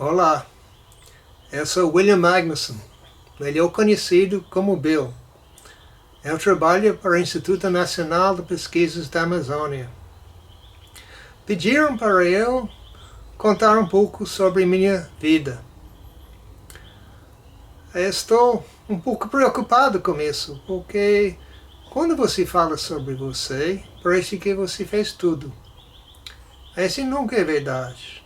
Olá, eu sou William Magnusson, melhor conhecido como Bill. Eu trabalho para o Instituto Nacional de Pesquisas da Amazônia. Pediram para eu contar um pouco sobre minha vida. Eu estou um pouco preocupado com isso, porque quando você fala sobre você, parece que você fez tudo. Isso nunca é verdade.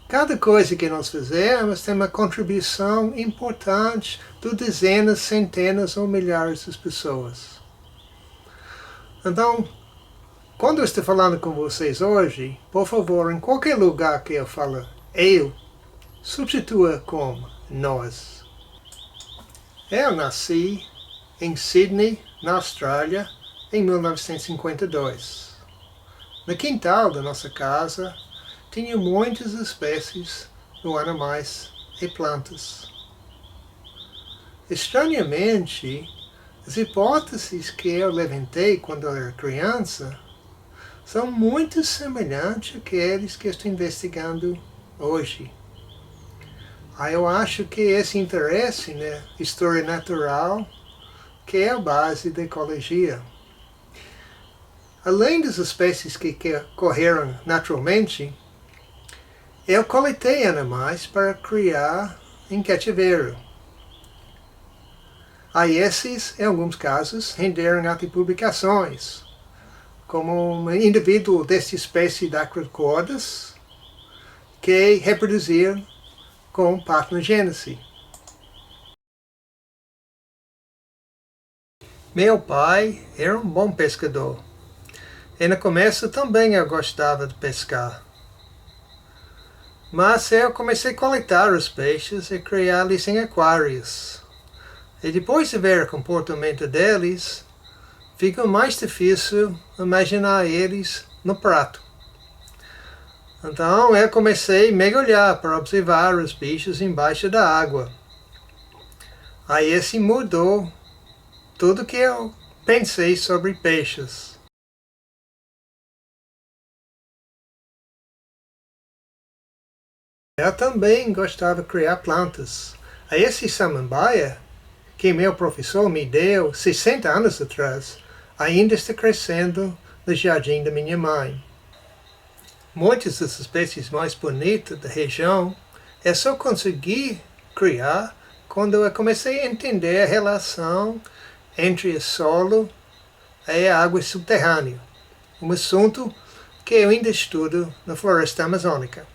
Cada coisa que nós fazemos tem uma contribuição importante de dezenas, centenas ou milhares de pessoas. Então, quando eu estou falando com vocês hoje, por favor, em qualquer lugar que eu falo eu, substitua com nós. Eu nasci em Sydney, na Austrália, em 1952. No quintal da nossa casa, tinha muitas espécies de animais e plantas. Estranhamente, as hipóteses que eu levantei quando eu era criança são muito semelhantes àqueles que estou investigando hoje. Eu acho que esse interesse na história natural que é a base da ecologia. Além das espécies que ocorreram naturalmente, eu coletei animais para criar em cativeiro. Esses, em alguns casos, renderam até publicações, como um indivíduo desta espécie de acrocordas que reproduziram com partenogênese. Meu pai era um bom pescador, e no começo também eu gostava de pescar. Mas eu comecei a coletar os peixes e criá-los em aquários. E depois de ver o comportamento deles, fica mais difícil imaginar eles no prato. Então eu comecei a mergulhar para observar os bichos embaixo da água. Esse mudou tudo que eu pensei sobre peixes. Eu também gostava de criar plantas. Esse samambaia, que meu professor me deu 60 anos atrás, ainda está crescendo no jardim da minha mãe. Muitas das espécies mais bonitas da região eu só consegui criar quando eu comecei a entender a relação entre o solo e a água subterrânea, um assunto que eu ainda estudo na floresta amazônica.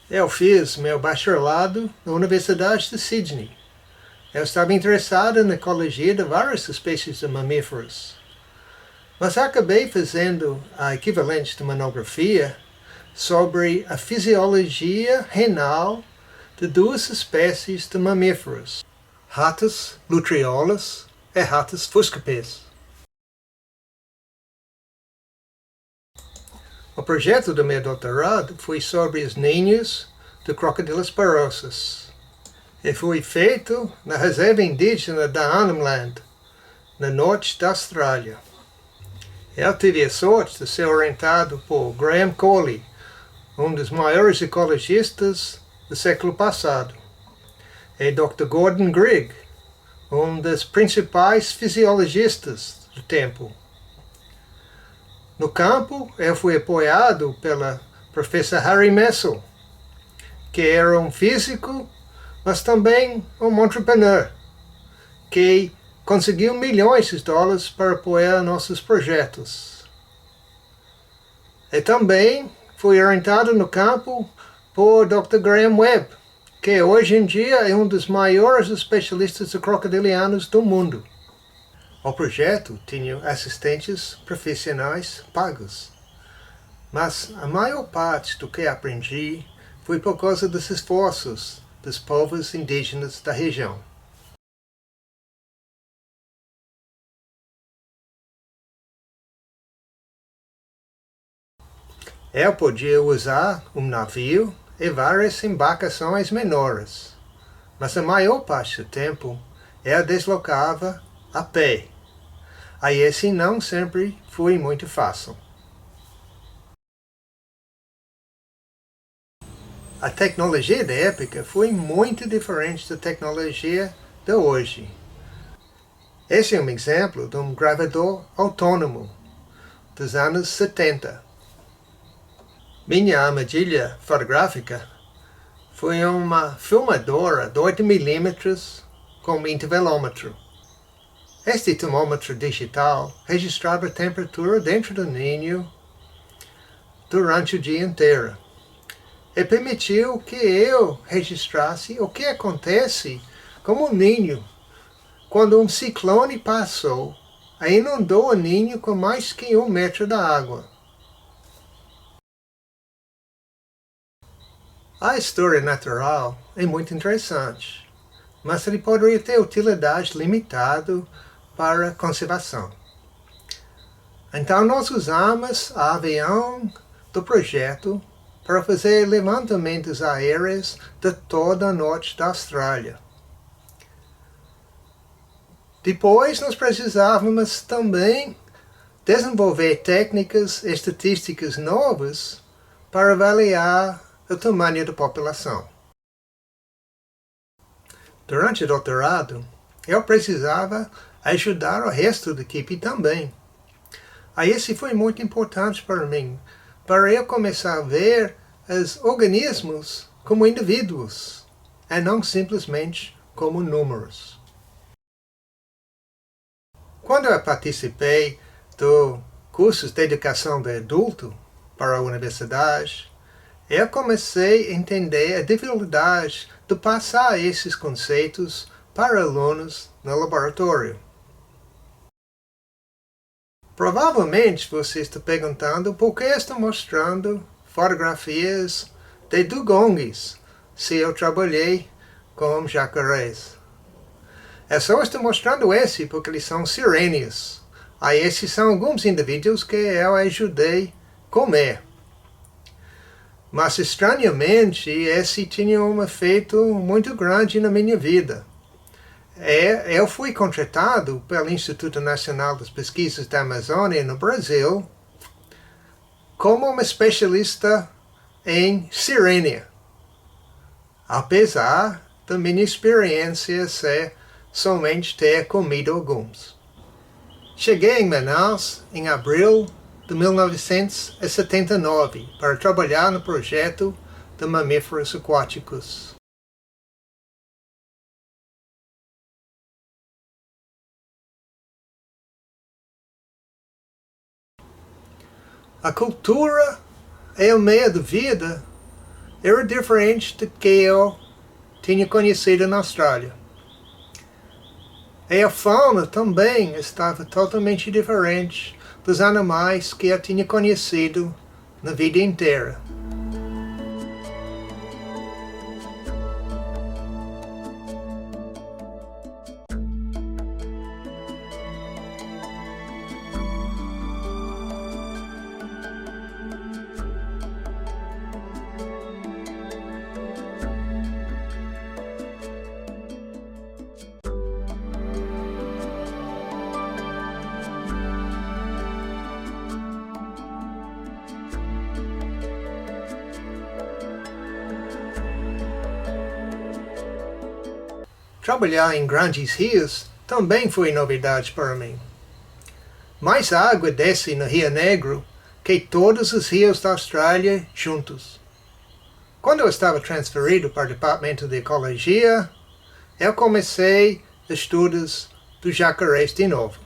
Eu fiz meu bacharelado na Universidade de Sydney. Eu estava interessado na ecologia de várias espécies de mamíferos. Mas acabei fazendo a equivalente de monografia sobre a fisiologia renal de duas espécies de mamíferos, ratos lutriolas e ratos fuscapés. O projeto do meu doutorado foi sobre os ninhos de crocodilos parosas e foi feito na reserva indígena da Arnhem Land, no norte da Austrália. Eu tive a sorte de ser orientado por Graham Coley, um dos maiores ecologistas do século passado, e Dr. Gordon Grigg, um dos principais fisiologistas do tempo. No campo, eu fui apoiado pela professora Harry Messel, que era um físico, mas também um entrepreneur, que conseguiu milhões de dólares para apoiar nossos projetos. E também fui orientado no campo por Dr. Graham Webb, que hoje em dia é um dos maiores especialistas de crocodilianos do mundo. O projeto tinha assistentes profissionais pagos, mas a maior parte do que aprendi foi por causa dos esforços dos povos indígenas da região. Eu podia usar um navio e várias embarcações menores, mas a maior parte do tempo eu deslocava a pé. Esse não sempre foi muito fácil. A tecnologia da época foi muito diferente da tecnologia de hoje. Esse é um exemplo de um gravador autônomo dos anos 70. Minha armadilha fotográfica foi uma filmadora de 8mm com intervalômetro. Este termômetro digital registrava a temperatura dentro do ninho durante o dia inteiro e permitiu que eu registrasse o que acontece com o ninho quando um ciclone passou e inundou o ninho com mais que 1 metro de água. A história natural é muito interessante, mas ele poderia ter utilidade limitada para a conservação. Então nós usamos a avião do projeto para fazer levantamentos aéreos de toda a norte da Austrália. Depois nós precisávamos também desenvolver técnicas estatísticas novas para avaliar o tamanho da população. Durante o doutorado, eu precisava ajudar o resto da equipe também. Esse foi muito importante para mim, para eu começar a ver os organismos como indivíduos, e não simplesmente como números. Quando eu participei do curso de educação de adulto para a universidade, eu comecei a entender a dificuldade de passar esses conceitos para alunos no laboratório. Provavelmente você está perguntando por que estou mostrando fotografias de dugongs se eu trabalhei com jacarés. Eu só estou mostrando esse porque eles são sirênios. Esses são alguns indivíduos que eu ajudei a comer. Mas, estranhamente, esse tinha um efeito muito grande na minha vida. Eu fui contratado pelo Instituto Nacional das Pesquisas da Amazônia, no Brasil, como um especialista em sirênia, apesar da minha experiência ser somente ter comido alguns. Cheguei em Manaus em abril de 1979 para trabalhar no projeto de mamíferos aquáticos. A cultura e o meio de vida era diferente do que eu tinha conhecido na Austrália. E a fauna também estava totalmente diferente dos animais que eu tinha conhecido na vida inteira. Trabalhar em grandes rios também foi novidade para mim. Mais água desce no Rio Negro que todos os rios da Austrália juntos. Quando eu estava transferido para o Departamento de Ecologia, eu comecei estudos dos jacarés de novo.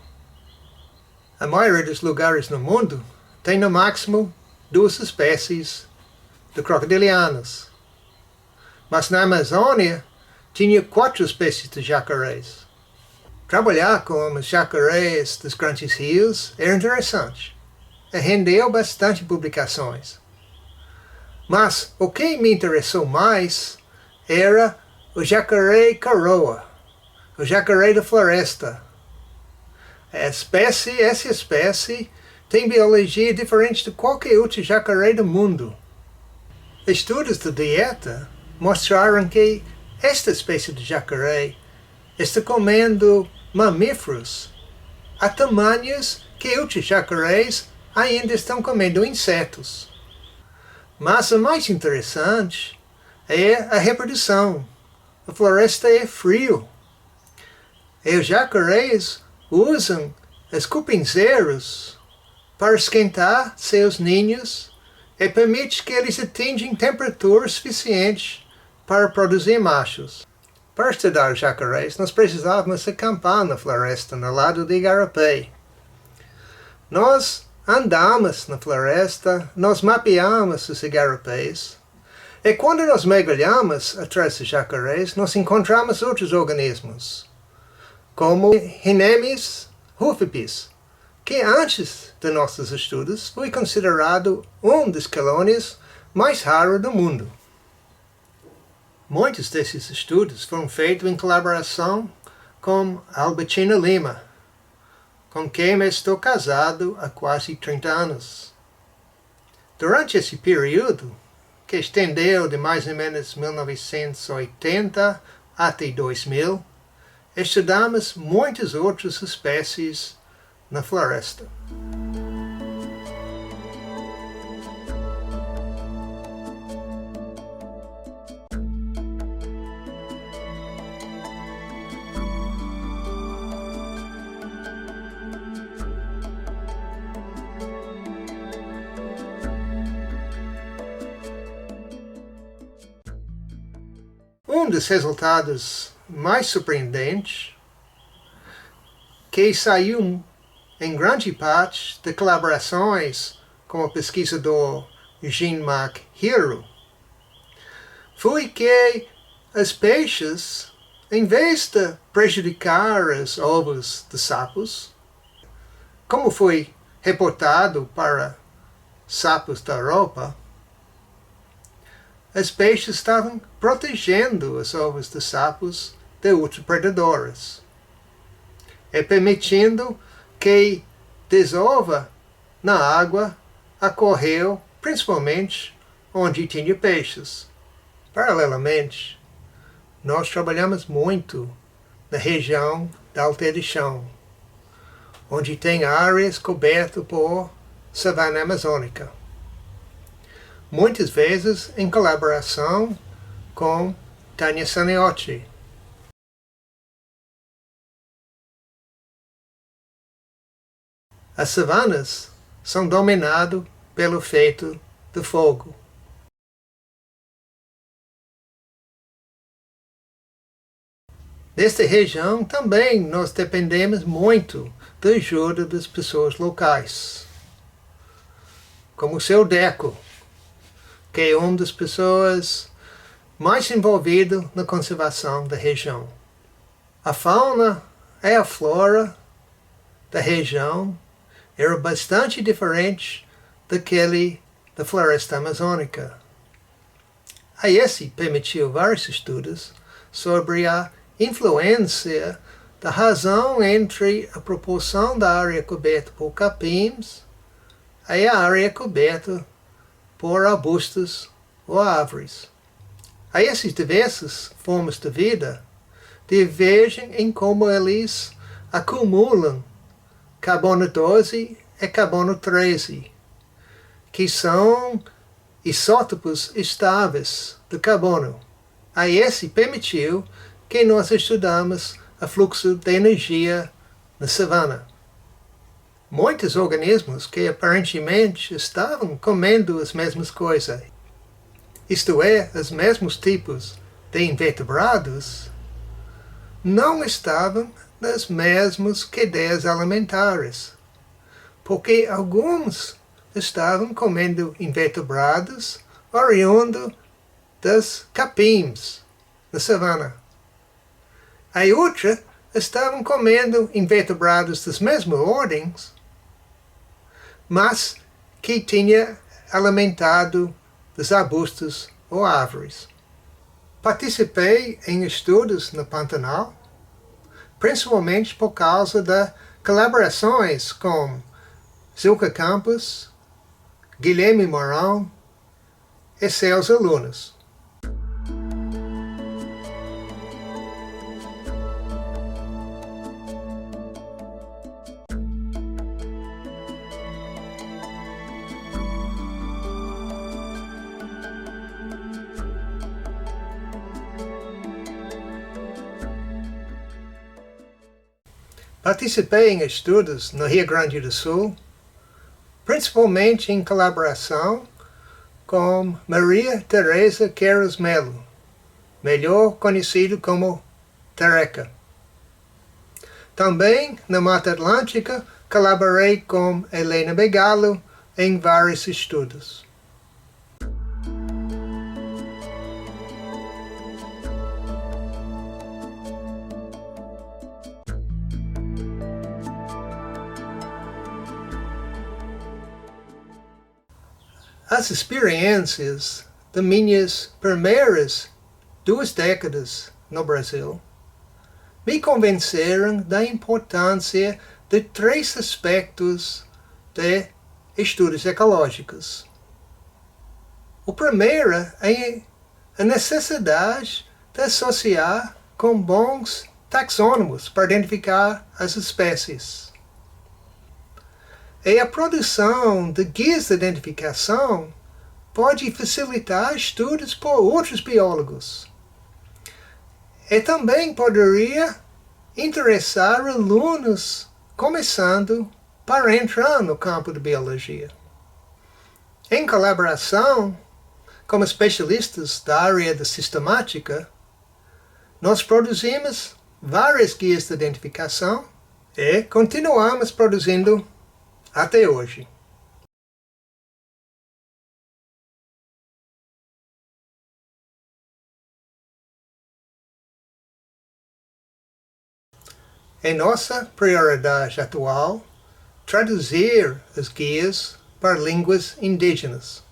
A maioria dos lugares no mundo tem no máximo 2 espécies de crocodilianos. Mas na Amazônia, tinha 4 espécies de jacarés. Trabalhar com os jacarés dos grandes rios era interessante e rendeu bastante publicações. Mas o que me interessou mais era o jacaré caroa, o jacaré da floresta. Essa espécie tem biologia diferente de qualquer outro jacaré do mundo. Estudos de dieta mostraram que esta espécie de jacaré está comendo mamíferos a tamanhos que outros jacarés ainda estão comendo insetos. Mas o mais interessante é a reprodução. A floresta é frio. E os jacarés usam os cupinzeiros para esquentar seus ninhos e permite que eles atinjam temperatura suficiente para produzir machos. Para estudar jacarés, nós precisávamos acampar na floresta, no lado de Igarapé. Nós andamos na floresta, nós mapeamos os igarapés, e quando nós mergulhamos atrás dos jacarés, nós encontramos outros organismos, como Rhinemes rufipes, que antes de nossos estudos foi considerado um dos colônias mais raros do mundo. Muitos desses estudos foram feitos em colaboração com Albertina Lima, com quem estou casado há quase 30 anos. Durante esse período, que estendeu de mais ou menos 1980 até 2000, estudamos muitas outras espécies na floresta. Um dos resultados mais surpreendentes, que saiu em grande parte de colaborações com o pesquisador Jean-Marc Hero, foi que os peixes, em vez de prejudicar os ovos de sapos, como foi reportado para sapos da Europa, os peixes estavam protegendo os ovos de sapos de outros predadores e permitindo que desova na água ocorreu principalmente onde tinha peixes. Paralelamente, nós trabalhamos muito na região da Alta de Chão, onde tem áreas cobertas por savana amazônica. Muitas vezes em colaboração com Tânia Saniotti. As savanas são dominadas pelo efeito do fogo. Nesta região também nós dependemos muito da ajuda das pessoas locais, como o seu Deco, que é uma das pessoas mais envolvidas na conservação da região. A fauna e a flora da região era bastante diferente daquele da floresta amazônica. A esse permitiu vários estudos sobre a influência da razão entre a proporção da área coberta por capins e a área coberta por arbustos ou árvores. A essas diversas formas de vida divergem em como eles acumulam carbono 12 e carbono 13, que são isótopos estáveis de carbono. A esse permitiu que nós estudamos o fluxo de energia na savana. Muitos organismos que aparentemente estavam comendo as mesmas coisas, isto é, os mesmos tipos de invertebrados, não estavam nas mesmas cadeias alimentares, porque alguns estavam comendo invertebrados oriundos das capins na savana. A outra estavam comendo invertebrados das mesmas ordens, mas que tinha alimentado dos arbustos ou árvores. Participei em estudos no Pantanal, principalmente por causa das colaborações com Zilka Campos, Guilherme Mourão e seus alunos. Participei em estudos no Rio Grande do Sul, principalmente em colaboração com Maria Teresa Queiroz Melo, melhor conhecido como Tereca. Também na Mata Atlântica colaborei com Helena Begalo em vários estudos. As experiências das minhas primeiras 2 décadas no Brasil me convenceram da importância de 3 aspectos de estudos ecológicos. O primeiro é a necessidade de associar com bons taxônomos para identificar as espécies. E a produção de guias de identificação pode facilitar estudos por outros biólogos. E também poderia interessar alunos começando para entrar no campo de biologia. Em colaboração com especialistas da área de sistemática, nós produzimos várias guias de identificação e continuamos produzindo até hoje. É nossa prioridade atual traduzir as guias para línguas indígenas.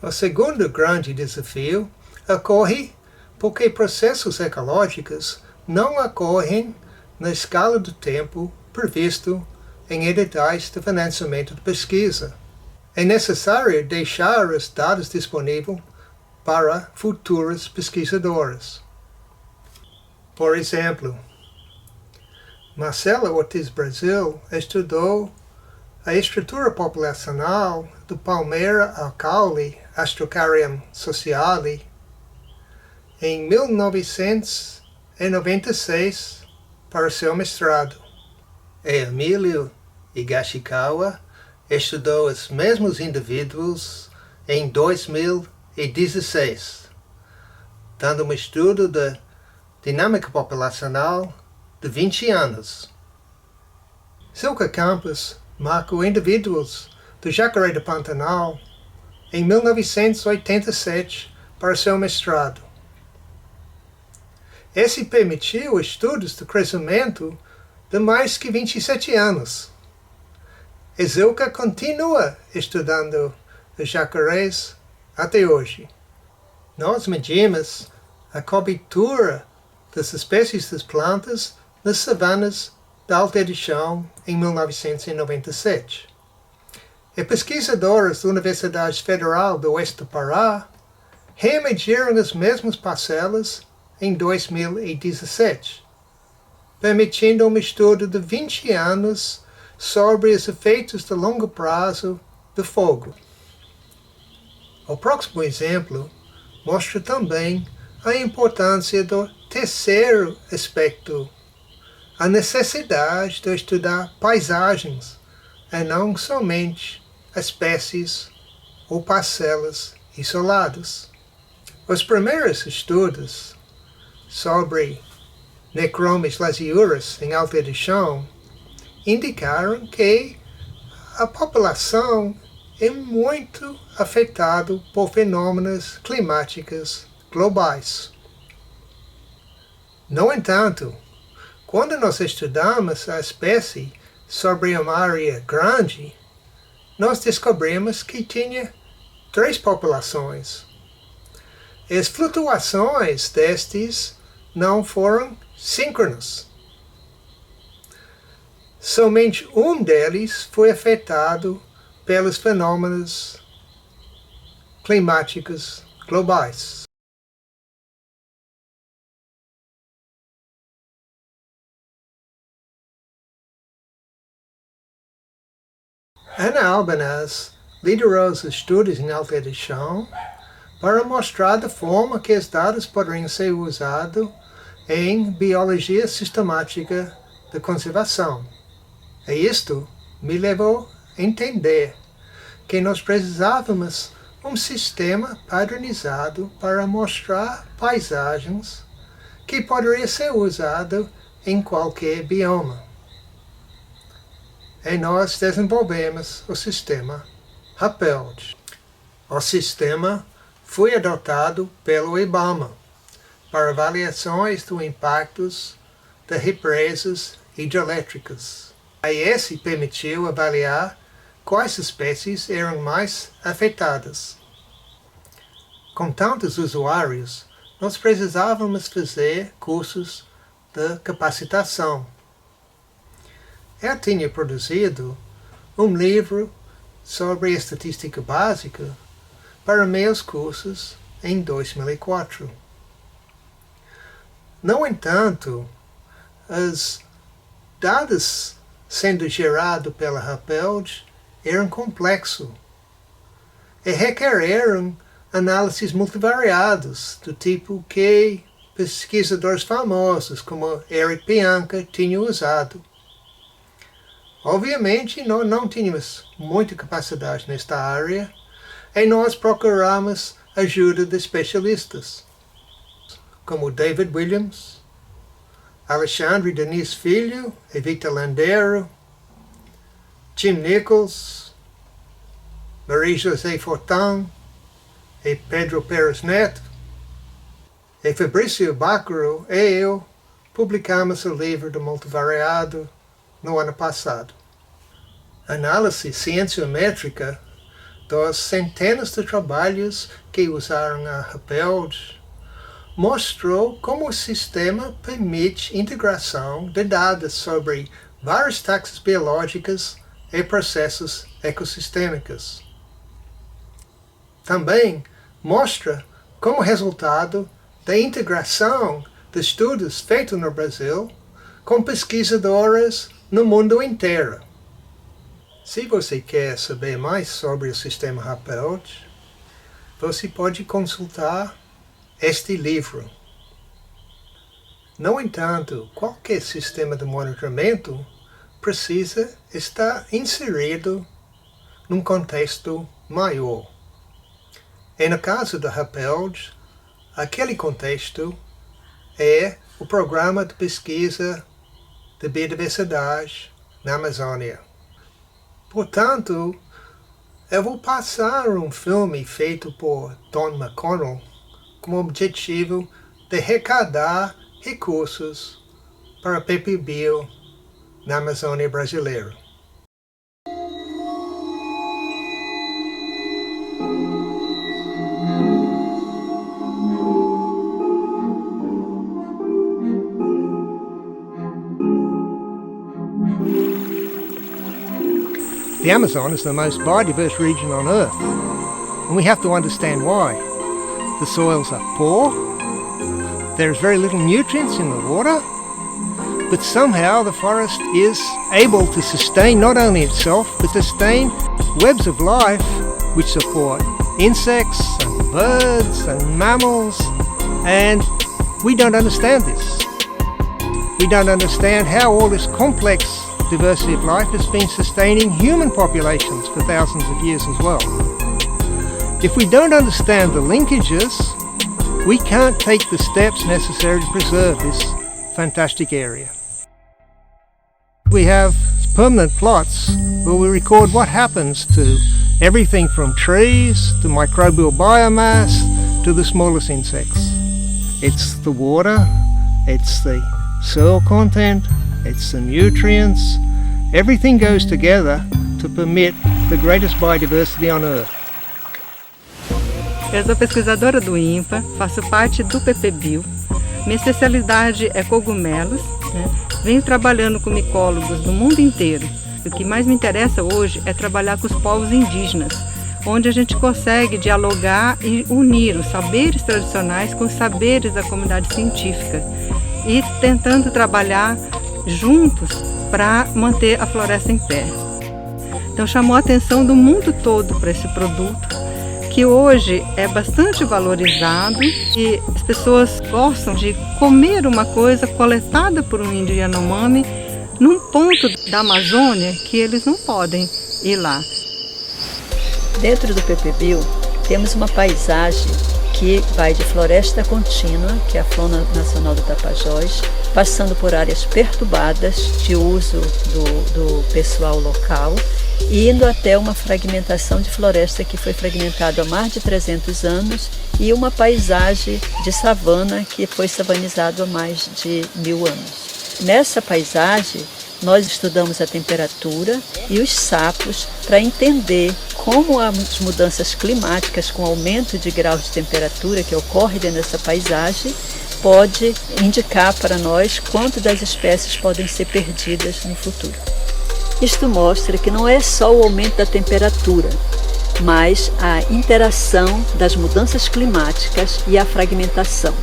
O segundo grande desafio ocorre porque processos ecológicos não ocorrem na escala do tempo previsto em editais de financiamento de pesquisa. É necessário deixar os dados disponíveis para futuros pesquisadores. Por exemplo, Marcela Ortiz Brasil estudou a estrutura populacional do Palmeira alcaule Astrocarium sociale em 1996 para seu mestrado. E Emílio Higashikawa estudou os mesmos indivíduos em 2016, dando um estudo de dinâmica populacional de 20 anos. Silca Campos marcou indivíduos do Jacaré do Pantanal em 1987 para seu mestrado. Esse permitiu estudos de crescimento de mais que 27 anos. E Silca continua estudando os jacarés até hoje. Nós medimos a cobertura das espécies das plantas nas savanas da Alta de Chão em 1997. E pesquisadores da Universidade Federal do Oeste do Pará remediram as mesmas parcelas em 2017, permitindo um estudo de 20 anos sobre os efeitos de longo prazo do fogo. O próximo exemplo mostra também a importância do terceiro aspecto, a necessidade de estudar paisagens e não somente espécies ou parcelas isoladas. Os primeiros estudos sobre Necromis lasiurus em Alta de Chão indicaram que a população é muito afetada por fenômenos climáticos globais. No entanto, quando nós estudamos a espécie sobre uma área grande, nós descobrimos que tinha 3 populações. As flutuações destes não foram síncronas. Somente um deles foi afetado pelos fenômenos climáticos globais. Ana Albanaz liderou os estudos em Alta de Chão para mostrar da forma que os dados poderiam ser usados em biologia sistemática de conservação. E isto me levou a entender que nós precisávamos de um sistema padronizado para mostrar paisagens que poderia ser usado em qualquer bioma. E nós desenvolvemos o sistema Rapeld. O sistema foi adotado pelo IBAMA para avaliações dos impactos de represas hidrelétricas. A IES permitiu avaliar quais espécies eram mais afetadas. Com tantos usuários, nós precisávamos fazer cursos de capacitação. Eu tinha produzido um livro sobre estatística básica para meus cursos em 2004. No entanto, os dados sendo gerados pela Rapeld eram complexos e requereram análises multivariadas, do tipo que pesquisadores famosos como Eric Pianka tinham usado. Obviamente, nós não tínhamos muita capacidade nesta área e nós procuramos ajuda de especialistas, como David Williams, Alexandre Denis Filho, Evita Landero, Jim Nichols, Marie-José Fortin e Pedro Pérez Neto, e Fabrício Bácaro e eu publicamos o livro do multivariado no ano passado. Análise cienciométrica das centenas de trabalhos que usaram a Rapeld mostrou como o sistema permite integração de dados sobre várias taxas biológicas e processos ecossistêmicos. Também mostra como resultado da integração de estudos feitos no Brasil com pesquisadores no mundo inteiro. Se você quer saber mais sobre o sistema Rapeld, você pode consultar este livro. No entanto, qualquer sistema de monitoramento precisa estar inserido num contexto maior. E no caso da Rapeld, aquele contexto é o Programa de Pesquisa de Biodiversidade na Amazônia. Portanto, eu vou passar um filme feito por Don McConnell com o objetivo de arrecadar recursos para a PPBio na Amazônia brasileira. The Amazon is the most biodiverse region on Earth, and we have to understand why. The soils are poor, there is very little nutrients in the water, but somehow the forest is able to sustain not only itself, but sustain webs of life which support insects and birds and mammals, and we don't understand this. We don't understand how all this complex diversity of life has been sustaining human populations for thousands of years as well. If we don't understand the linkages, we can't take the steps necessary to preserve this fantastic area. We have permanent plots where we record what happens to everything from trees to microbial biomass to the smallest insects. It's the water, it's the soil content, it's the nutrients. Everything goes together to permit the greatest biodiversity on Earth. Eu sou pesquisadora do INPA, faço parte do PPBio. Minha especialidade é cogumelos, Venho trabalhando com micólogos do mundo inteiro. O que mais me interessa hoje é trabalhar com os povos indígenas, onde a gente consegue dialogar e unir os saberes tradicionais com os saberes da comunidade científica e tentando trabalhar juntos para manter a floresta em pé. Então chamou a atenção do mundo todo para esse produto, que hoje é bastante valorizado e as pessoas gostam de comer uma coisa coletada por um índio Yanomami num ponto da Amazônia que eles não podem ir lá. Dentro do PPBio, temos uma paisagem que vai de floresta contínua, que é a Flora Nacional do Tapajós, passando por áreas perturbadas de uso do pessoal local, e indo até uma fragmentação de floresta que foi fragmentada há mais de 300 anos e uma paisagem de savana que foi savanizado há mais de 1000 anos. Nessa paisagem, nós estudamos a temperatura e os sapos para entender como as mudanças climáticas com aumento de graus de temperatura que ocorre dentro dessa paisagem pode indicar para nós quanto das espécies podem ser perdidas no futuro. Isto mostra que não é só o aumento da temperatura, mas a interação das mudanças climáticas e a fragmentação.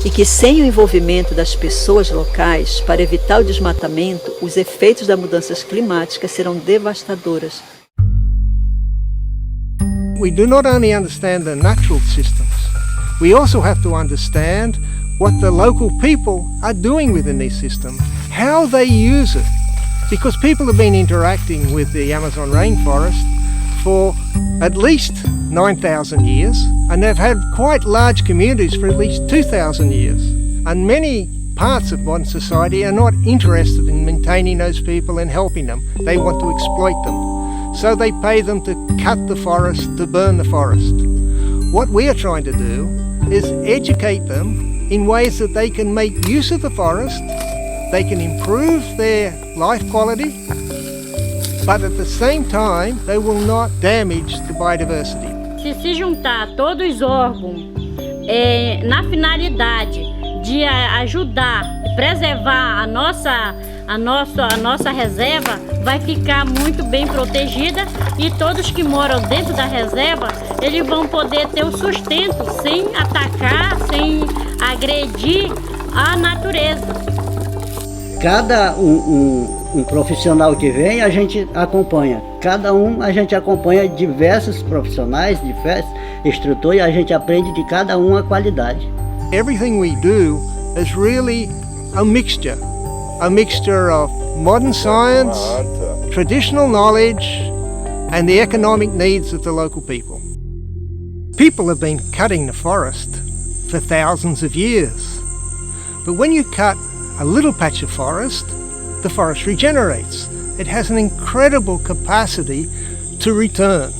E que sem o envolvimento das pessoas locais para evitar o desmatamento, os efeitos das mudanças climáticas serão devastadoras. We do not only understand the natural systems, we also have to understand what the local people are doing within these systems, how they use it. Because people have been interacting with the Amazon rainforest for at least 9,000 years, and they've had quite large communities for at least 2,000 years. And many parts of modern society are not interested in maintaining those people and helping them. They want to exploit them. So they pay them to cut the forest, to burn the forest. What we are trying to do is educate them in ways that they can make use of the forest, they can improve their life quality, but at the same time, they will not damage the biodiversity. Se juntar todos os órgãos na finalidade de ajudar e preservar a nossa reserva, vai ficar muito bem protegida e todos que moram dentro da reserva, eles vão poder ter o sustento sem atacar, sem agredir a natureza. Cada um profissional que vem, a gente acompanha. A gente acompanha diversos profissionais, diversos instrutores, e a gente aprende de cada um a qualidade. Everything we do is really a mixture of modern science, traditional knowledge, and the economic needs of the local people. People have been cutting the forest for thousands of years, but when you cut a little patch of forest, the forest regenerates. It has an incredible capacity to return.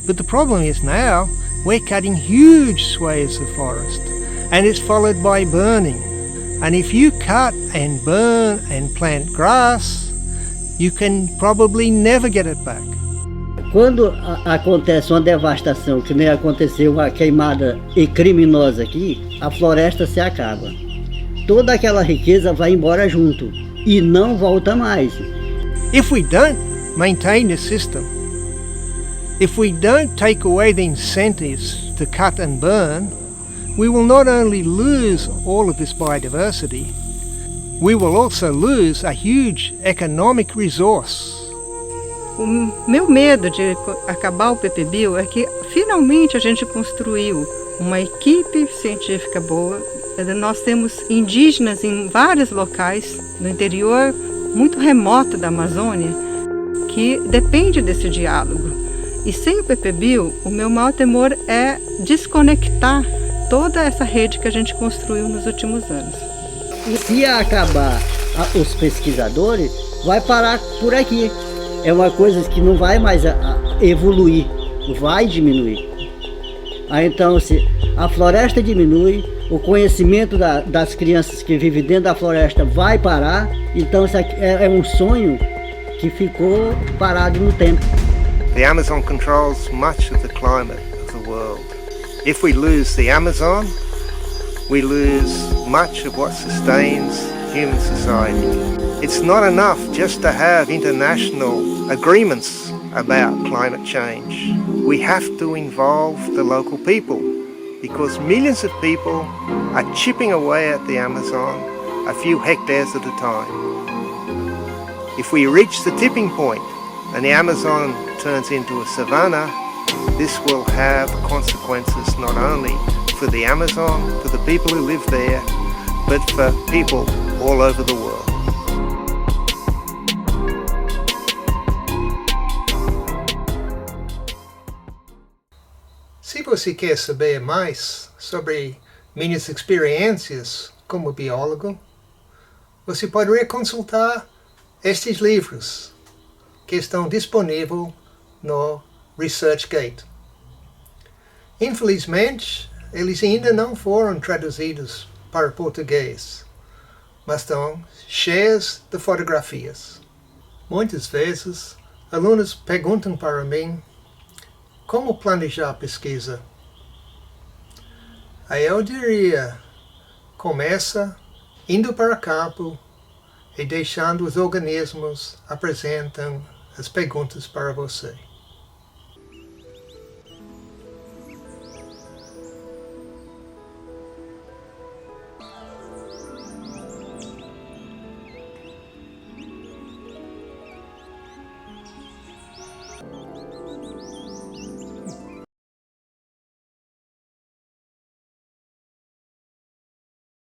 But the problem is now we're cutting huge swathes of forest, and it's followed by burning. And if you cut and burn and plant grass, you can probably never get it back. Quando acontece uma devastação, que nem aconteceu uma queimada criminosa aqui, a floresta se acaba. Toda aquela riqueza vai embora junto e não volta mais. If we don't maintain the system, if we don't take away the incentives to cut and burn, we will not only lose all of this biodiversity, we will also lose a huge economic resource. O meu medo de acabar o PPBio é que finalmente a gente construiu uma equipe científica boa. Nós temos indígenas em vários locais do interior muito remoto da Amazônia que depende desse diálogo. E sem o PPBio, o meu maior temor é desconectar toda essa rede que a gente construiu nos últimos anos. E se acabar os pesquisadores, vai parar por aqui. É uma coisa que não vai mais evoluir, vai diminuir. Então, se a floresta diminui, o conhecimento das crianças que vivem dentro da floresta vai parar. Então, isso aqui é um sonho que ficou parado no tempo. The Amazon controls much of the climate of the world. If we lose the Amazon, we lose much of what sustains human society. It's not enough just to have international agreements about climate change. We have to involve the local people, because millions of people are chipping away at the Amazon a few hectares at a time. If we reach the tipping point and the Amazon turns into a savanna, this will have consequences not only for the Amazon, for the people who live there, but for people all over the world. você quer saber mais sobre minhas experiências como biólogo, você poderia consultar estes livros que estão disponíveis no ResearchGate. Infelizmente, eles ainda não foram traduzidos para português, mas estão cheios de fotografias. Muitas vezes, alunos perguntam para mim como planejar a pesquisa. Aí eu diria, começa indo para campo e deixando os organismos apresentam as perguntas para você.